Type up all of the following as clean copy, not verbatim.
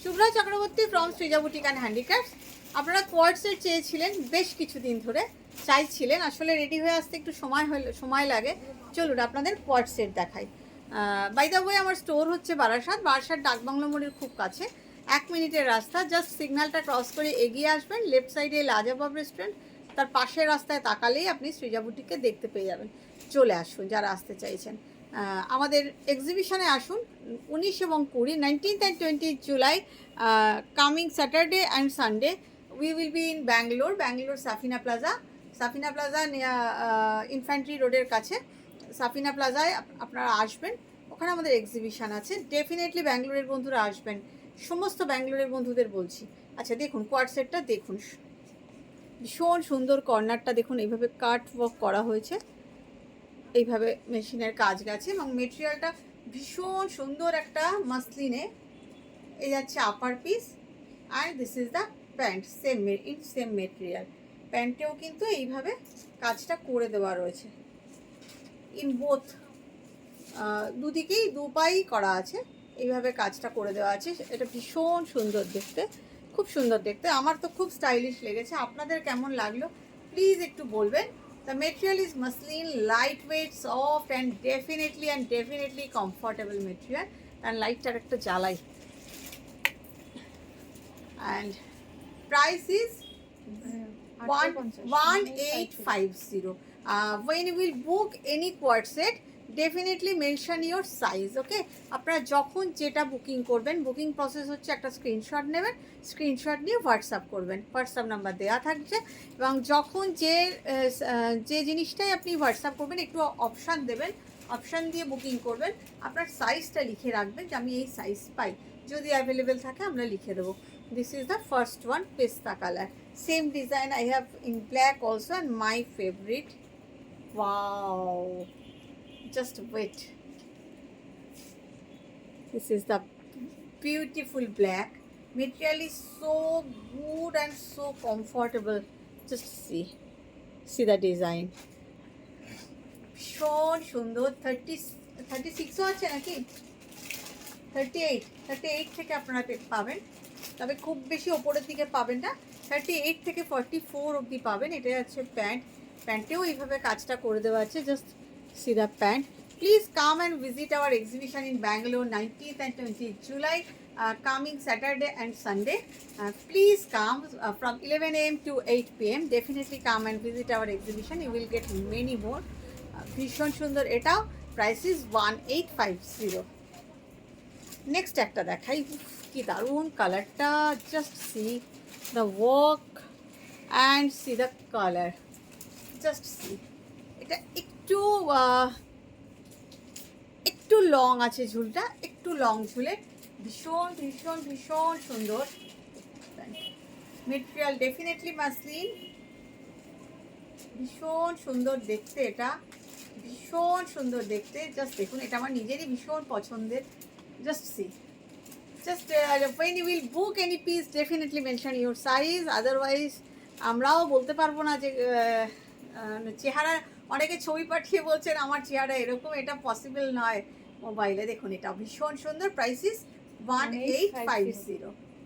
Shubhra Chakraborty from Srija boutique and handicrafts. আপনারা কোয়ার্টসের চেয়েছিলেন বেশ কিছুদিন ধরে, চাইছিলেন, আসলে রেডি হয়ে আসতে একটু সময় লাগে। চলুন আপনাদের কোয়ার্টসের দেখাই। বাই দ্য ওয়ে, আমার স্টোর হচ্ছে বারাসাত ডাকবাংলো মোড়ের খুব কাছে, 1 মিনিটের রাস্তা। জাস্ট সিগন্যালটা ক্রস করে এগিয়ে আসবেন, লেফট সাইডে লাজবাব রেস্টুরেন্ট, তার পাশের রাস্তায় তাকালেই আপনি সৃজা বুটিককে দেখতে পেয়ে যাবেন। চলে আসুন যারা আসতে চাইছেন। আমাদের এক্সিবিশনে আসুন 19 এবং 20, 19th and 20th July, coming Saturday and Sunday we will be in Bangalore Safina plaza infantry রোডের কাছে সাফিনা প্লাজায় আপনারা আসবেন। ওখানে আমাদের এক্সিবিশন আছে। ডেফিনেটলি ব্যাঙ্গালোরের বন্ধুরা আসবেন, সমস্ত ব্যাঙ্গালোরের বন্ধুদের বলছি। আচ্ছা দেখুন কোয়ার্টসেটটা দেখুন, ভীষণ সুন্দর। কর্নারটা দেখুন, এইভাবে কাট ওয়ার্ক করা হয়েছে, এইভাবে মেশিনের কাজ গেছে এবং মেটেরিয়ালটা ভীষণ সুন্দর একটা মাসলিনে। এই যাচ্ছে upper piece and this is the pant, same material. প্যান্টেও কিন্তু এইভাবে কাজটা করে দেওয়া রয়েছে, ইন বোথ দুদিকেই দুপাই করা আছে, এইভাবে কাজটা করে দেওয়া আছে। এটা ভীষণ সুন্দর দেখতে, খুব সুন্দর দেখতে। আমার তো খুব স্টাইলিশ লেগেছে। আপনাদের কেমন লাগলো প্লিজ একটু বলবেন। The material is muslin, lightweight, soft and definitely comfortable material. And lighter একটা জ্বালাই। And price is 1850. When you will book any quad set, definitely mention your size. Okay, আপনারা যখন যেটা বুকিং করবেন, বুকিং প্রসেস হচ্ছে একটা স্ক্রিনশট নেবেন, screenshot নিয়ে হোয়াটসঅ্যাপ করবেন, হোয়াটসঅ্যাপ নাম্বার দেওয়া থাকছে। এবং যখন যে জিনিসটাই আপনি হোয়াটসঅ্যাপ করবেন একটু অপশান দেবেন, অপশান দিয়ে বুকিং করবেন, আপনার সাইজটা লিখে রাখবেন যে আমি এই সাইজ পাই, যদি অ্যাভেলেবেল থাকে আমরা লিখে দেবো। This is the first one, পেস্তা colour, same design I have in black also and my favourite. Wow, just wait, this is the beautiful black. Material is so good and so comfortable. Just see the design, ভীষণ সুন্দর। 36ও আছে নাকি, 38 থেকে আপনারা পাবেন, তবে খুব বেশি ওপরের দিকে পাবেন না। 38 থেকে 44 অবধি পাবেন। এটা হচ্ছে প্যান্ট, প্যান্টেও এইভাবে কাজটা করে দেওয়া আছে। Just see the pant. Please come and visit our exhibition in Bangalore, 19th and 20th July, coming Saturday and Sunday. Please come from 11 a.m. to 8 p.m. Definitely come and visit our exhibition. You will get many more. ভীষণ সুন্দর এটাও। Price is 1850। Next একটা দেখাই, কি দারুণ কালারটা। Just see the work and C the colour, just see. এটা একটু লং আছে, ঝুলটা একটু লং ঝুলে, ভীষণ সুন্দর মেটেরিয়াল। ডেফিনেটলি মাসলিন, ভীষণ সুন্দর দেখতে, এটা ভীষণ সুন্দর দেখতে। জাস্ট দেখুন, এটা আমার নিজেরই ভীষণ পছন্দের। Just see, just when you will book any piece definitely mention your size, otherwise আমরাও বলতে পারবো না যে চেহারা। অনেকে ছবি পাঠিয়ে বলছেন আমার চেহারা এরকম, এটা পসিবল নয় মোবাইলে। দেখুন এটা ভীষণ সুন্দর। Price is 1850,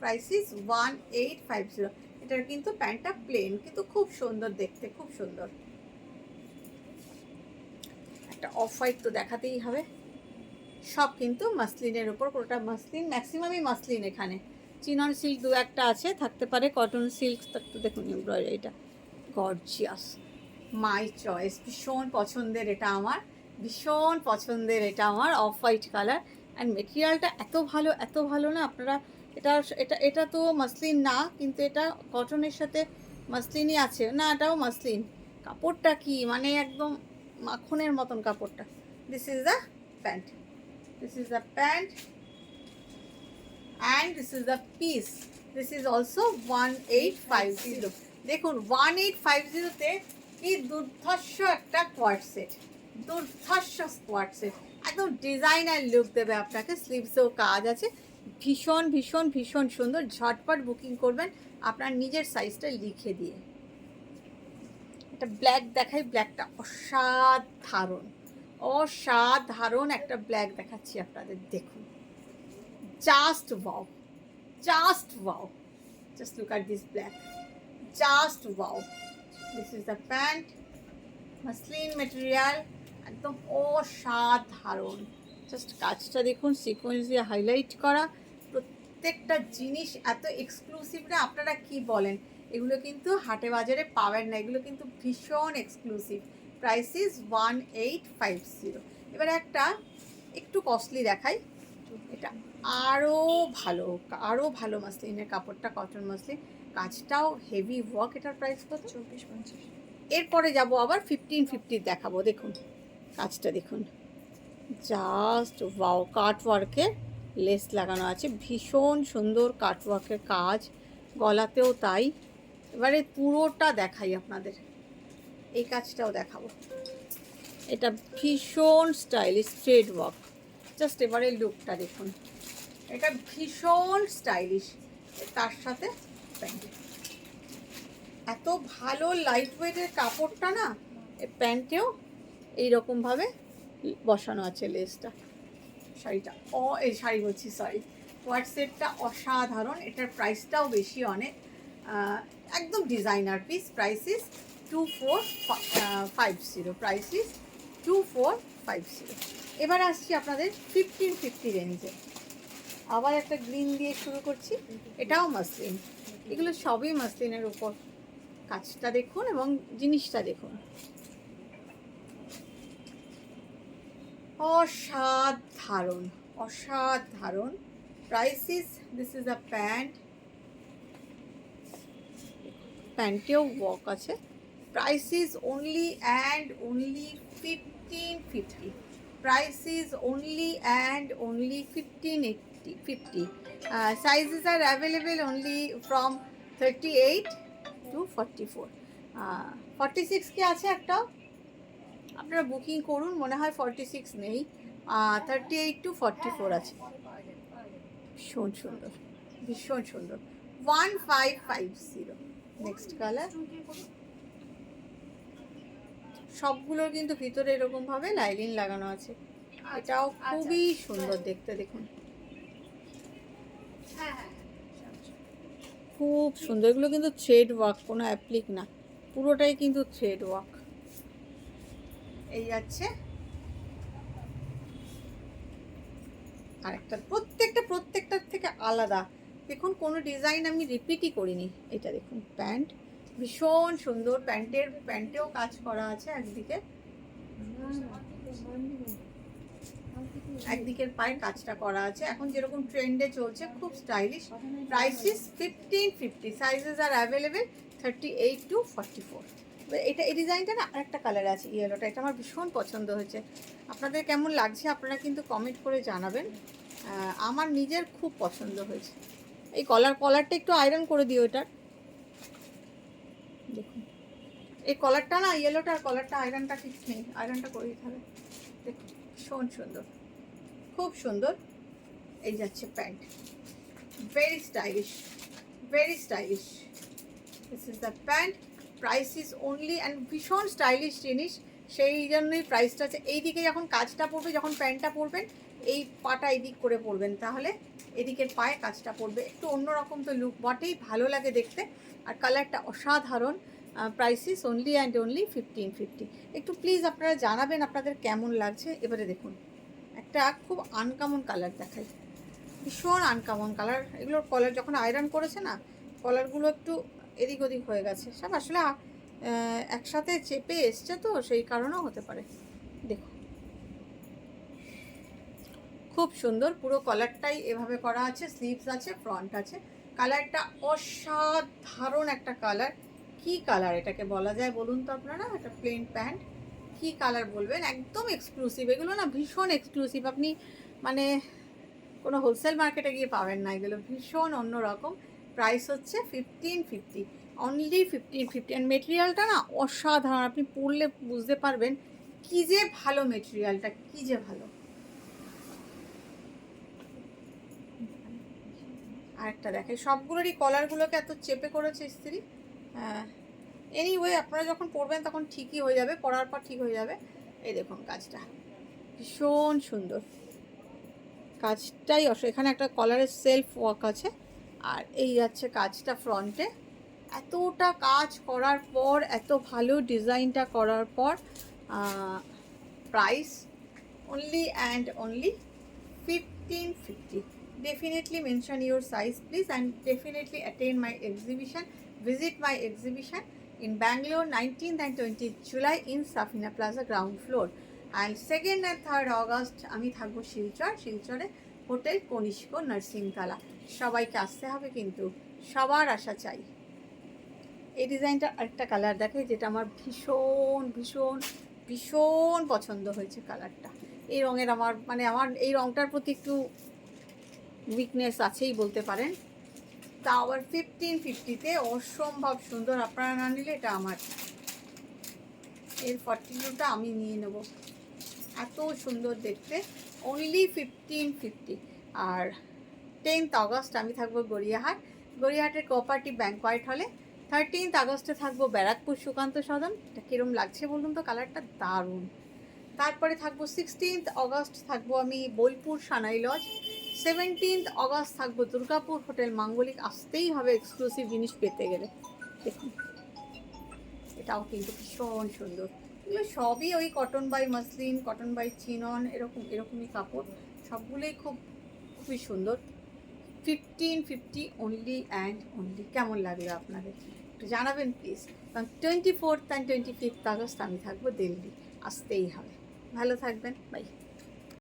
price is 1850। এটার কিন্তু প্যান্টটা প্লেন, কিন্তু খুব সুন্দর দেখতে, খুব সুন্দর। একটা অফ হোয়াইট তো দেখাতেই হবে। সব কিন্তু মাসলিনের ওপর, পুরোটা মাসলিন, ম্যাক্সিমামই মাসলিন। এখানে চিনন সিল্ক দু একটা আছে, থাকতে পারে কটন সিল্ক। তো দেখুন এমব্রয়ডারিটা গর্জিয়াস, মাই চয়েস, ভীষণ পছন্দের এটা আমার, ভীষণ পছন্দের এটা আমার। অফ হোয়াইট কালার অ্যান্ড মেটেরিয়ালটা এত ভালো না। আপনারা এটা এটা এটা তো মাসলিন না, কিন্তু এটা কটনের সাথে মাসলিনই আছে না, এটাও মাসলিন। কাপড়টা কি মানে একদম মাখনের মতন কাপড়টা। This is the pant, this is the pant and this is the piece. This is also 1850. দেখুন 1850 তে কি দুর্ধর্ষ একটা কোয়ার্ট সেট, দুর্ধর্ষ কোয়ার্ট সেট, একদম ডিজাইনার লুক দেবে আপনাকে। স্লিভসেও কাজ আছে, ভীষণ সুন্দর। ঝটপট বুকিং করবেন আপনার নিজের সাইজটা লিখে দিয়ে। এটা ব্ল্যাক দেখাই, ব্ল্যাকটা অসাধারণ একটা ব্ল্যাক দেখাচ্ছি আপনাদের। দেখুন, just wow, just wow, just look at this black, just wow. This is the pant, muslin material, একদম অসাধারণ। জাস্ট কাজটা দেখুন, সিকোয়েন্স দিয়ে হাইলাইট করা, প্রত্যেকটা জিনিস এত এক্সক্লুসিভ না, আপনারা কি বলেন, এগুলো কিন্তু হাটে বাজারে পাবেন না, এগুলো কিন্তু ভীষণ এক্সক্লুসিভ। Price is 1850। এবার একটা একটু কস্টলি দেখাই, এটা আরও ভালো, আরও ভালো মাসলিনের কাপড়টা, কটন মাসলিন, কাজটাও হেভি ওয়ার্ক। এটার প্রাইস কত? 2450। এরপরে যাব আবার 1550 দেখাবো। দেখুন কাজটা দেখুন, জাস্ট ওয়াও, কাটওয়ার্কের লেস লাগানো আছে, ভীষণ সুন্দর কাটওয়ার্কের কাজ, গলাতেও তাই। এবারে পুরোটা দেখাই আপনাদের, এই কাজটাও দেখাবো। এটা ভীষণ স্টাইলিশ থ্রেড ওয়ার্ক, জাস্ট এবারে লুকটা দেখুন, এটা ভীষণ স্টাইলিশ। তার সাথে প্যান্ট, এত ভালো লাইট ওয়েটের কাপড়টা না, প্যান্টেও এইরকমভাবে বসানো আছে লেসটা। শাড়িটা এই শাড়ি বলছি, সরি, কোয়ার্ট সেটটা অসাধারণ। এটার প্রাইসটাও বেশি অনেক, একদম designer piece. Price is 2450, price is 2450। এবার আসছি আপনাদের 1550 রেঞ্জে। আবার একটা গ্রিন দিয়ে শুরু করছি, এটাও মাসলিন, এগুলো সবই মাসলিনের উপর। কাজটা দেখুন এবং জিনিসটা দেখুন, অসাধারণ, অসাধারণ। Price is, this is a pant, প্যান্টেও ওয়ার্ক আছে। Price is only and only 1550। Price is only and only 1550। Sizes আর অ্যাভেলেবেল অনলি ফ্রম 38 to 44। 46 কি আছে একটাও? আপনারা বুকিং করুন, মনে হয় 46 নেই, 38 to 44 আছে। ভীষণ সুন্দর, ভীষণ সুন্দর, 1550। নেক্সট কালার, সবগুলোর কিন্তু ভিতরে এরকমভাবে লাইলিন লাগানো আছে, এটাও খুবই সুন্দর দেখতে। দেখুন খুব সুন্দর, এগুলো কিন্তু থ্রেড ওয়ার্ক, কোনো অ্যাপ্লিক না, পুরোটাই কিন্তু থ্রেড ওয়ার্ক। এই যাচ্ছে আর একটা, প্রত্যেকটার থেকে আলাদা। দেখুন কোনো ডিজাইন আমি রিপিটই করিনি। এটা দেখুন প্যান্ট, ভীষণ সুন্দর, প্যান্টেও কাজ করা আছে, একদিকের পায়ে কাজটা করা আছে, এখন যেরকম ট্রেন্ডে চলছে, খুব স্টাইলিশ। Price is 1550। সাইজেস আর অ্যাভেলেবেল 38 to 44। এটা এই ডিজাইনটা না আরেকটা কালার আছে ইয়েলোটা, এটা আমার ভীষণ পছন্দ হয়েছে। আপনাদের কেমন লাগছে আপনারা কিন্তু কমেন্ট করে জানাবেন, আমার নিজের খুব পছন্দ হয়েছে। এই কলারটা একটু আয়রন করে দিও এটার, দেখুন এই কলারটা না, ইয়েলোটার কলারটা আয়রনটা ঠিক নেই, আয়রনটা করে দিতে হবে। দেখুন ভীষণ সুন্দর, খুব সুন্দর। এই যাচ্ছে pant, very stylish, very stylish. This is the pant, price is only, and ভীষণ স্টাইলিশ জিনিস, সেই জন্যই প্রাইসটা আছে। এইদিকে যখন কাজটা পড়বে, যখন প্যান্টটা পরবেন, এই পাটা এদিক করে পরবেন, তাহলে এদিকের পায়ে কাজটা পড়বে, একটু অন্যরকম তো লুক বটেই, ভালো লাগে দেখতে। আর কালারটা অসাধারণ। Price is only and only 1550। একটু প্লিজ আপনারা জানাবেন আপনাদের কেমন লাগছে। এবারে দেখুন একটা খুব আনকমন কালার দেখাই, ভীষণ আনকমন কালার। এগুলোর কলার যখন আয়রন করেছে না, কলারগুলো একটু এদিক ওদিক হয়ে গেছে, সব আসলে একসাথে চেপে এসছে তো, সেই কারণেও হতে পারে। দেখুন খুব সুন্দর, পুরো কলারটাই এভাবে করা আছে, স্লিভস আছে, ফ্রন্ট আছে। কালারটা অসাধারণ একটা কালার। কি কালার এটাকে বলা যায় বলুন তো আপনারা? এটা প্লেন প্যান্ট, কি কালার বলবেন? একদম এক্সক্লুসিভ, এগুলো না ভীষণ এক্সক্লুসিভ, আপনি মানে কোনো হোলসেল মার্কেটে গিয়ে পাবেন না, এগুলো ভীষণ অন্যরকম। প্রাইস হচ্ছে 1550, অনলি 1550। অ্যান্ড মেটেরিয়ালটা না অসাধারণ, আপনি পরলে বুঝতে পারবেন কী যে ভালো মেটেরিয়ালটা, কী যে ভালো। আরেকটা দেখে, সবগুলোরই কলারগুলোকে এত চেপে করেছে ইস্ত্রি। এনিওয়ে আপনারা যখন পরবেন তখন ঠিকই হয়ে যাবে, পরার পর ঠিক হয়ে যাবে। এই দেখুন কাজটা ভীষণ সুন্দর, কাজটাই এখানে একটা কলারের সেলফ ওয়ার্ক আছে, আর এই যাচ্ছে কাজটা ফ্রন্টে। এতটা কাজ করার পর, এত ভালো ডিজাইনটা করার পর price only and only 1550. Definitely mention your size please, and definitely attend my exhibition, visit my exhibition in Bangalore 19th and 20th July in Safina Plaza ground floor, and 2nd and 3rd August আমি থাকবো শিলচরে hotel Kanishka নার্সিংতলা। সবাইকে আসতে হবে কিন্তু, সবার আশা চাই। এই ডিজাইনটা আরেকটা কালার দেখাই, যেটা আমার ভীষণ ভীষণ ভীষণ পছন্দ হয়েছে কালারটা। এই রঙের আমার আমার এই রঙটার প্রতি একটু উইকনেস আছেই বলতে পারেন। তা আবার 1550-তে অসম্ভব সুন্দর। আপনারা না নিলে এটা আমার, এর 42টা আমি নিয়ে নেব, এত সুন্দর দেখতে। অনলি 1550। আর 10th August আমি থাকবো গড়িয়াহাটের কোঅপারেটিভ ব্যাংকোয়েট হলে। 13th August-এ থাকবো ব্যারাকপুর সুকান্ত সদন। এটা কীরকম লাগছে বলুন তো, কালারটা দারুণ। তারপরে থাকবো 16th August থাকবো আমি বোলপুর সানাই লজ। 17th August থাকবো দুর্গাপুর হোটেল মাঙ্গলিক। আসতেই হবে এক্সক্লুসিভ জিনিস পেতে গেলে। দেখুন এটাও কিন্তু ভীষণ সুন্দর। এগুলো সবই ওই cotton by muslin, cotton by chinon, এরকমই কাপড়। সবগুলোই খুবই সুন্দর। 1550 অনলি অ্যান্ড অনলি। কেমন লাগলো আপনাদের একটু জানাবেন প্লিজ। কারণ 24th and 25th August আমি থাকবো দিল্লি, আসতেই হবে। ভালো থাকবেন, বাই।